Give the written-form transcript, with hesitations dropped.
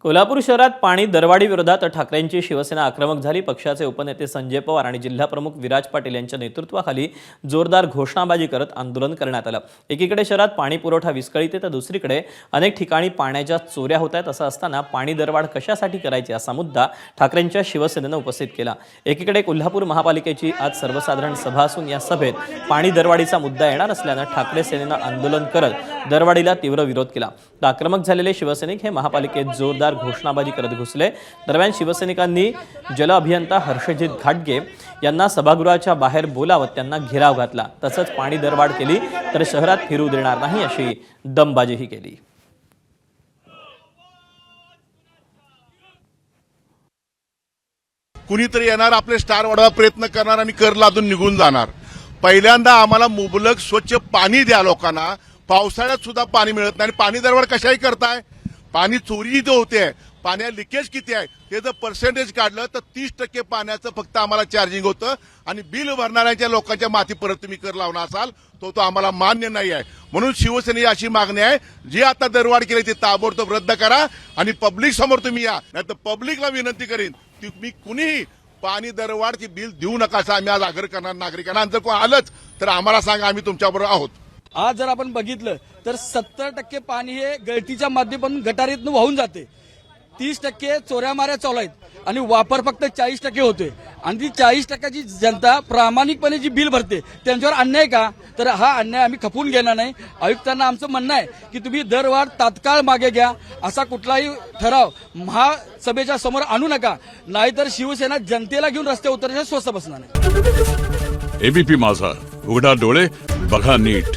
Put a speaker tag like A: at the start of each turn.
A: कोल्हापूर शहरात पाणी दरवाढी विरोधात ठाकरेंची शिवसेना आक्रमक झाली। पक्षाचे उपनेते संजय पवार आणि जिल्हाप्रमुख विराज पाटील यांच्या नेतृत्वाखाली जोरदार घोषणाबाजी करत आंदोलन करण्यात आलं। एकीकडे शहरात पाणी पुरवठा विस्कळीत आहे तर दुसरीकडे अनेक ठिकाणी पाण्याच्या चोऱ्या होत आहेत। असं असताना पाणी दरवाढ कशासाठी करायची असा मुद्दा ठाकरेंच्या शिवसेनेनं उपस्थित केला। एकीकडे कोल्हापूर महापालिकेची आज सर्वसाधारण सभा असून या सभेत पाणी दरवाढीचा मुद्दा येणार असल्यानं ठाकरे सेनेनं आंदोलन करत दरवाढीला तीव्र विरोध केला। आक्रमक झालेले शिवसैनिक हे महापालिकेत जोरदार घोषणाबाजी करत घुसले। दरम्यान शिवसैनिकांनी जल अभियंता हर्षजित घाटगे यांना सभागृहाच्या बाहेर बोलावत त्यांना घेराव घातला। तसंच पाणी दरवाढ केली तर शहरात फिरू देणार नाही अशी दमबाजीही केली।
B: कुणीतरी येणार, आपले स्टार वाढवा प्रयत्न करणार आणि कर लादून निघून जाणार। पहिल्यांदा आम्हाला मुबलक स्वच्छ पाणी द्या लोकांना। पावसाळ्यात सुद्धा पाणी मिळत नाही। पाणी दरवाढ कशाही करताय? पाणी चोरी इथं होते, पाण्या लिकेज किती आहे ते जर पर्सेंटेज काढलं तर 30% पाण्याचं फक्त आम्हाला चार्जिंग होतं आणि बिल भरणाऱ्यांच्या लोकांच्या माथी परत तुम्ही कर लावणार असाल तो आम्हाला मान्य नाही आहे। म्हणून शिवसेनेची अशी मागणी आहे, जी आता दरवाढ केली ती ताबडतोब रद्द करा आणि पब्लिक समोर तुम्ही या। नाहीतर पब्लिकला विनंती करीन तुम्ही कुणीही पाणी दरवाढची बिल देऊ नका असं आम्ही आज आग्रह करणार नागरिकांना। जर कोण आलंच तर आम्हाला सांगा, आम्ही तुमच्याबरोबर आहोत।
C: आज जर आपण बघितलं तर 70% पाणी हे गळतीच्या माध्यमातून गटारीतून वाहून जाते। 30% चोऱ्या माऱ्या चालू आहेत आणि वापर फक्त 40% होतोय। आणि ती 40%ची जनता प्रामाणिकपणे जी बिल भरते त्यांच्यावर अन्याय का? तर हा अन्याय आम्ही खपवून घेणार नाही। आयुक्तांना आमचं म्हणणं आहे की तुम्ही दरवाढ तात्काळ मागे घ्या, असा कुठलाही ठराव महासभेच्या समोर आणू नका, नाहीतर शिवसेना जनतेला घेऊन रस्त्यावर उतरण्यास स्वस्त बसणार नाही।
D: एबीपी माझा, उघडा डोळे बघा नीट।